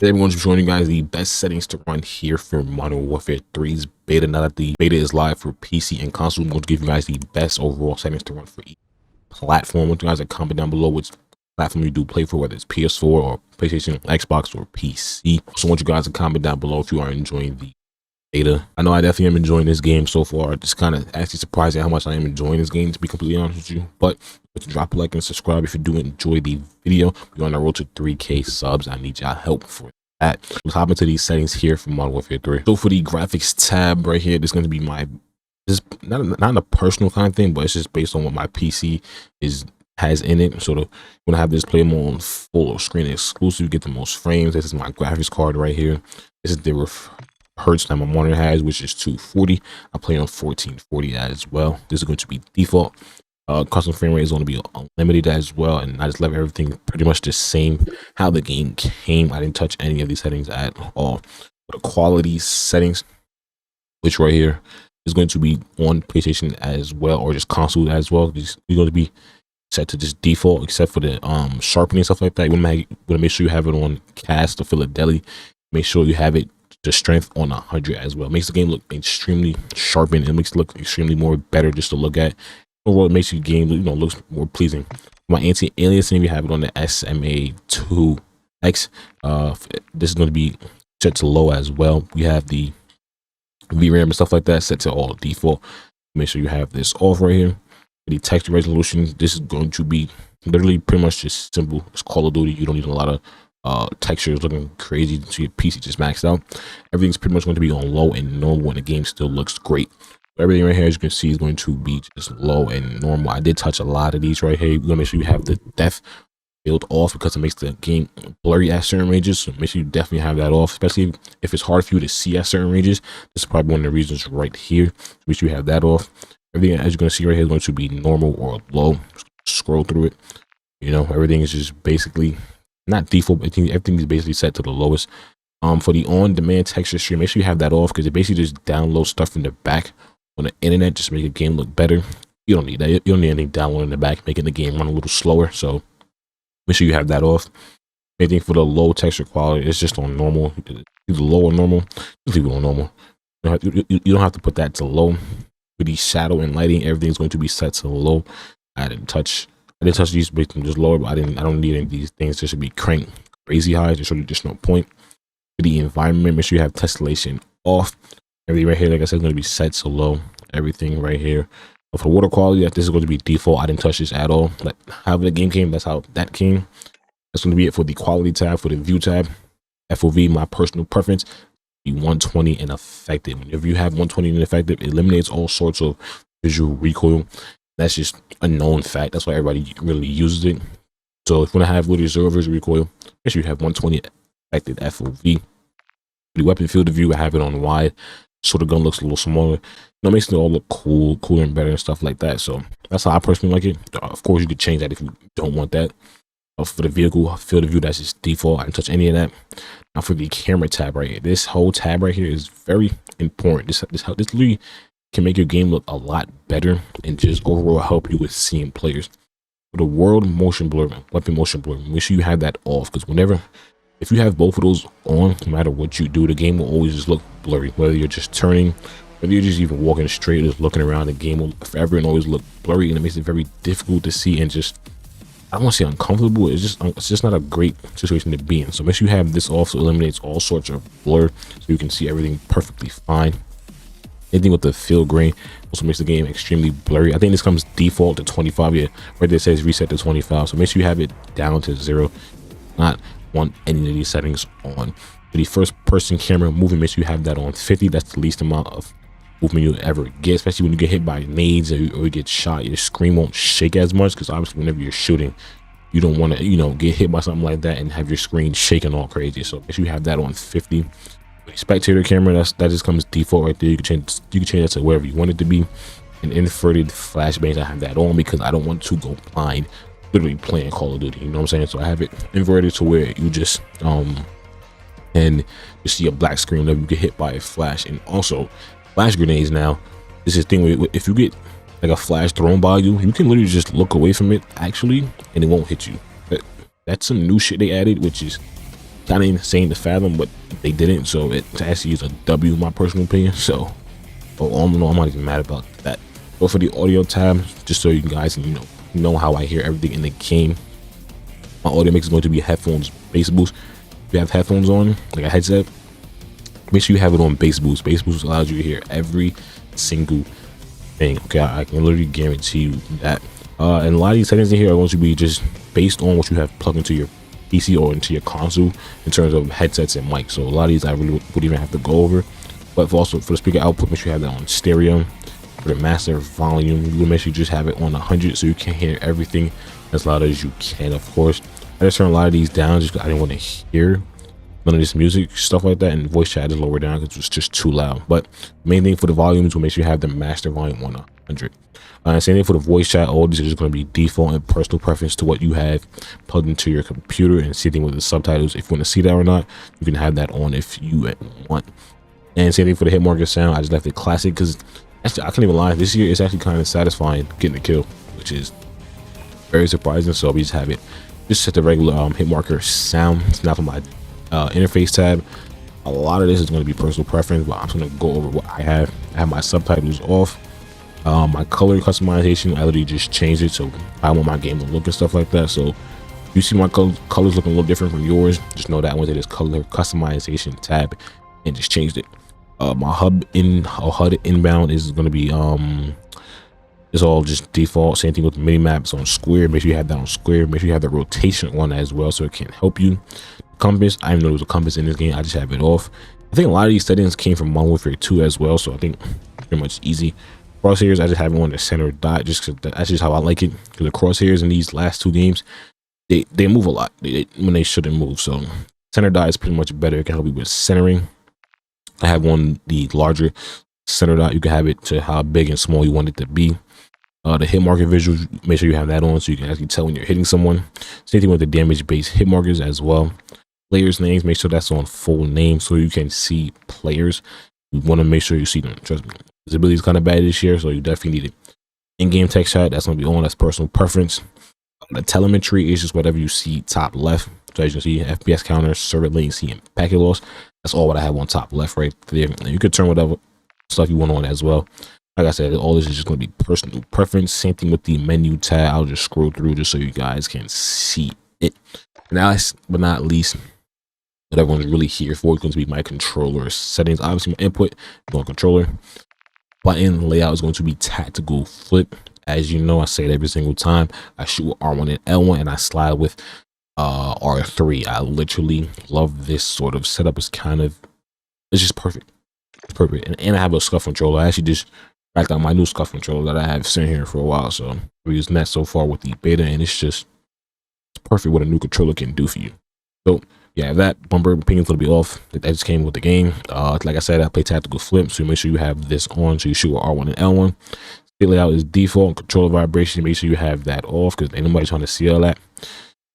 Today I'm going to be showing you guys the best settings to run here for Modern Warfare 3's beta. Now that the beta is live for PC and console, I'm going to give you guys the best overall settings to run for each platform. I want you guys to comment down below which platform you do play for, whether it's PS4 or PlayStation, Xbox, or PC. So I want you guys to comment down below if you are enjoying the beta. I know I definitely am enjoying this game so far. Just kind of actually surprised at how much I am enjoying this game, to be completely honest with you. But drop a like and subscribe if you do enjoy the video. We're on the road to 3K subs. I need y'all help for that. Let's hop into these settings here for Modern Warfare 3. So for the graphics tab right here, this is going to be my, this not a personal kind of thing, but it's just based on what my PC has in it. So when I have this play mode on full screen exclusive, you get the most frames. This is my graphics card right here. This is the hertz that my monitor has, which is 240. I play on 1440 as well. This is going to be default. Custom frame rate is going to be unlimited as well, and I just left everything pretty much the same how the game came. I didn't touch any of these settings at all. The quality settings, which right here is going to be on PlayStation as well, or just console as well. These are going to be set to just default, except for the sharpening and stuff like that. You want to make sure you have it on cast or Philadelphia. Make sure you have it the strength on 100 as well. It makes the game look extremely sharpened. It makes it look extremely more better just to look at. Overall, it makes your game, looks more pleasing. My anti-aliasing, we have it on the SMA2X. This is going to be set to low as well. We have the VRAM and stuff like that set to all default. Make sure you have this off right here. The texture resolution, this is going to be literally pretty much just simple. It's Call of Duty. You don't need a lot of textures looking crazy, so your PC just maxed out. Everything's pretty much going to be on low and normal, and the game still looks great. Everything right here, as you can see, is going to be just low and normal. I did touch a lot of these right here. You're gonna make sure you have the depth built off, because it makes the game blurry at certain ranges. So make sure you definitely have that off, especially if it's hard for you to see at certain ranges. This is probably one of the reasons right here. Make sure you have that off. Everything, as you're gonna see right here, is going to be normal or low. Scroll through it. Everything is just basically not default, but everything is basically set to the lowest. For the on-demand texture stream, make sure you have that off, because it basically just downloads stuff from the back on the internet just to make the game look better. You don't need that. You don't need anything downloaded in the back, making the game run a little slower. So make sure you have that off. Anything for the low texture quality, it's just on normal. Either low or normal. Just leave it on normal. You don't have to put that to low. For the shadow and lighting, everything's going to be set to low. I didn't touch these, make them just lower, but I don't need any of these things. This should be cranked crazy high. Just there's no point. For the environment, make sure you have tessellation off. Everything right here, like I said, is going to be set to low. Everything right here. But for water quality, this is going to be default. I didn't touch this at all. Like how the game came, that's how that came. That's going to be it for the quality tab. For the view tab, FOV, my personal preference, be 120 and effective. If you have 120 and effective, it eliminates all sorts of visual recoil. That's just a known fact. That's why everybody really uses it. So if you want to have really zero visual recoil, make sure you have 120 effective FOV. The weapon field of view, I have it on wide, so the gun looks a little smaller. It makes it all look cooler and better and stuff like that. So that's how I personally like it. Of course, you could change that if you don't want that. For the vehicle field of view, that's just default. I didn't touch any of that. Now for the camera tab right here, this whole tab right here is very important. This literally can make your game look a lot better and just overall help you with seeing players. For the world motion blur, weapon motion blur, make sure you have that off, because if you have both of those on, no matter what you do, the game will always just look blurry. Whether you're just turning, whether you're just even walking straight, just looking around, the game will forever and always look blurry, and it makes it very difficult to see and just, I don't want to say uncomfortable. It's just not a great situation to be in. So make sure you have this off, so it eliminates all sorts of blur, so you can see everything perfectly fine. Anything with the field grain also makes the game extremely blurry. I think this comes default to 25. Yeah, right there it says reset to 25. So make sure you have it down to 0. Not want any of these settings on. For the first person camera movement, make sure you have that on 50. That's the least amount of movement you'll ever get, especially when you get hit by nades or you get shot. Your screen won't shake as much, because obviously whenever you're shooting, you don't want to get hit by something like that and have your screen shaking all crazy. So make sure you have that on 50. For the spectator camera, that just comes default right there. You can change that to wherever you want it to be. And inverted flashbangs, I have that on because I don't want to go blind literally playing Call of Duty, you know what I'm saying? So I have it inverted to where you just and you see a black screen whenever you get hit by a flash. And also flash grenades, now this is the thing where if you get like a flash thrown by you, you can literally just look away from it actually and it won't hit you. That's some new shit they added, which is kind of insane to fathom, but they didn't. So it actually is a W in my personal opinion. So all in all, I'm not even mad about that. But for the audio tab, just so you guys can know how I hear everything in the game, my audio mix is going to be headphones bass boost. If you have headphones on, like a headset, make sure you have it on bass boost. Bass boost allows you to hear every single thing. Okay, I can literally guarantee you that. And a lot of these settings in here are going to be just based on what you have plugged into your PC or into your console in terms of headsets and mics. So a lot of these I really wouldn't even have to go over. But also for the speaker output, make sure you have that on stereo. For the master volume, you make sure you just have it on 100 so you can hear everything as loud as you can. Of course, I just turned a lot of these down just because I didn't want to hear none of this music stuff like that, and voice chat is lower down because it's just too loud. But the main thing for the volume is to make sure you have the master volume on 100. Same thing for the voice chat. All these are just going to be default and personal preference to what you have plugged into your computer, and same thing with the subtitles. If you want to see that or not, you can have that on if you want. And same thing for the hit marker sound. I just left it classic because actually, I can't even lie, this year it's actually kind of satisfying getting a kill, which is very surprising. So we just have it just set the regular hit marker sound. It's not for my interface tab. A lot of this is going to be personal preference, but I'm just going to go over what I have. I have my subtitles off. My color customization, I literally just changed it so I want my game to look and stuff like that. So if you see my colors looking a little different from yours, just know that I went to this color customization tab and just changed it. My HUD inbound is going to be it's all just default. Same thing with the mini maps on square. Make sure you have that on square. Make sure you have the rotation on as well so it can help you. Compass, I didn't know there was a compass in this game. I just have it off. I think a lot of these settings came from Modern Warfare 2 as well, so I think pretty much easy. Crosshairs, I just have it on the center dot just because that's just how I like it. Because the crosshairs in these last two games, they move a lot when they shouldn't move. So center dot is pretty much better. It can help you with centering. I have one the larger center dot. You can have it to how big and small you want it to be. The hit marker visuals, make sure you have that on so you can actually tell when you're hitting someone. Same thing with the damage based hit markers as well. Players names, make sure that's on full name so you can see players. You want to make sure you see them. Trust me, visibility is kind of bad this year, so you definitely need it. In-game text chat, that's going to be on. That's personal preference. The telemetry is just whatever you see top left. So as you can see, FPS counter, server latency, and packet loss. That's all what I have on top left right there. And you could turn whatever stuff you want on as well. Like I said, all this is just going to be personal preference. Same thing with the menu tab. I'll just scroll through just so you guys can see it. And last but not least, what everyone's really here for is going to be my controller settings. Obviously, my input is on controller. Button layout is going to be tactical flip. As you know, I say it every single time. I shoot with R1 and L1, and I slide with R3. I literally love this sort of setup. It's just perfect. It's perfect. And I have a scuff controller. I actually just backed out my new scuff controller that I have sitting here for a while. So we're using that so far with the beta, and it's perfect what a new controller can do for you. So yeah, that bumper ping is going to be off. That just came with the game. Like I said, I play tactical flip, so make sure you have this on so you shoot with R1 and L1. State layout is default. Controller vibration, make sure you have that off because ain't nobody trying to see all that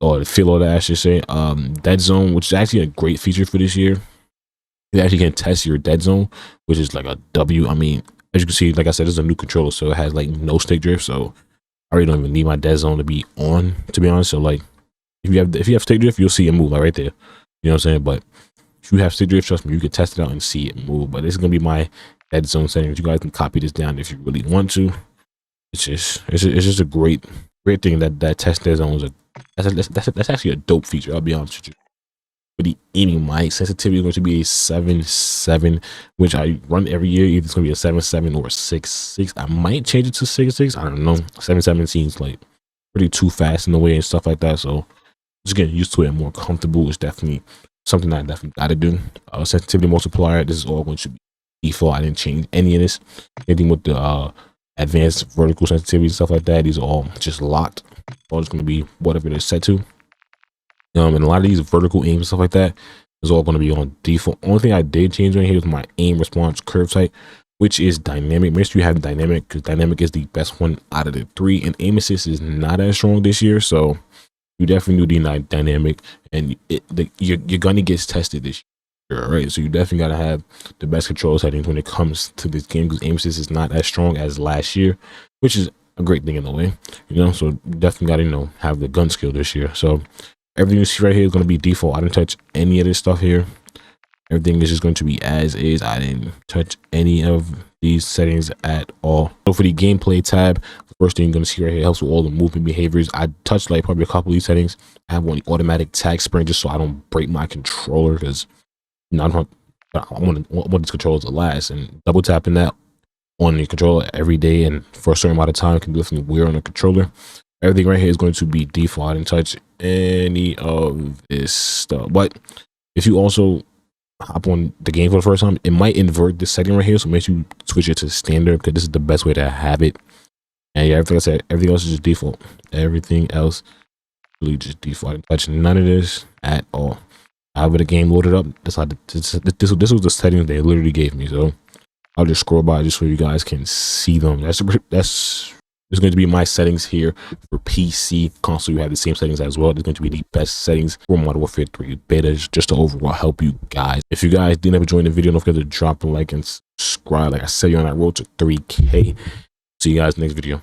or feel all that, I should say. Dead zone, which is actually a great feature for this year. You actually can test your dead zone, which is like a W. I mean, as you can see, like I said, it's a new controller, so it has like no stick drift. So I really don't even need my dead zone to be on, to be honest. So like, if you have stick drift, you'll see it move like right there. You know what I'm saying? But if you have stick drift, trust me, you can test it out and see it move. But this is gonna be my dead zone settings. You guys can copy this down if you really want to. It's just a great thing that test dead zone is that's actually a dope feature. I'll be honest with you. For the aiming, my sensitivity is going to be a 7.7, which I run every year. Either it's going to be a 7.7 or a 6.6. I might change it to 6.6. I don't know. 7.7 seems like pretty too fast in the way and stuff like that. So just getting used to it and more comfortable is definitely something I definitely got to do. Sensitivity multiplier, this is all going to be default. I didn't change any of this. Anything with the advanced vertical sensitivity and stuff like that, these are all just locked. All just going to be whatever they're set to. And a lot of these vertical aims and stuff like that is all going to be on default. Only thing I did change on here is my aim response curve type, which is dynamic. Make sure you have dynamic because dynamic is the best one out of the three. And aim assist is not as strong this year, so you definitely do the dynamic, and your gunny gets tested this year, right? So you definitely got to have the best control settings when it comes to this game because aim assist is not as strong as last year, which is a great thing in a way, you know. So you definitely got to have the gun skill this year. So Everything you see right here is going to be default. I didn't touch any of this stuff here. Everything is just going to be as is. I didn't touch any of these settings at all. So for the gameplay tab, the first thing you're going to see right here helps with all the movement behaviors. I touched like probably a couple of these settings. I have one automatic tag spring just so I don't break my controller, because I want this controller to last. And double tapping that on the controller every day and for a certain amount of time can definitely wear on the controller. Everything right here is going to be default. I didn't touch any of this stuff. But if you also hop on the game for the first time, it might invert this setting right here, so make sure you switch it to standard, because this is the best way to have it. And yeah, everything I said, everything else is just default. Everything else really just default. I didn't touch none of this at all. However, the game loaded up, this was the settings they literally gave me. So I'll just scroll by just so you guys can see them. That's going to be my settings here for PC. Console, you have the same settings as well. There's going to be the best settings for Modern Warfare 3 betas, just to overall help you guys. If you guys didn't ever join the video, don't forget to drop a like and subscribe. Like I said, you're on that road to 3K. See you guys next video.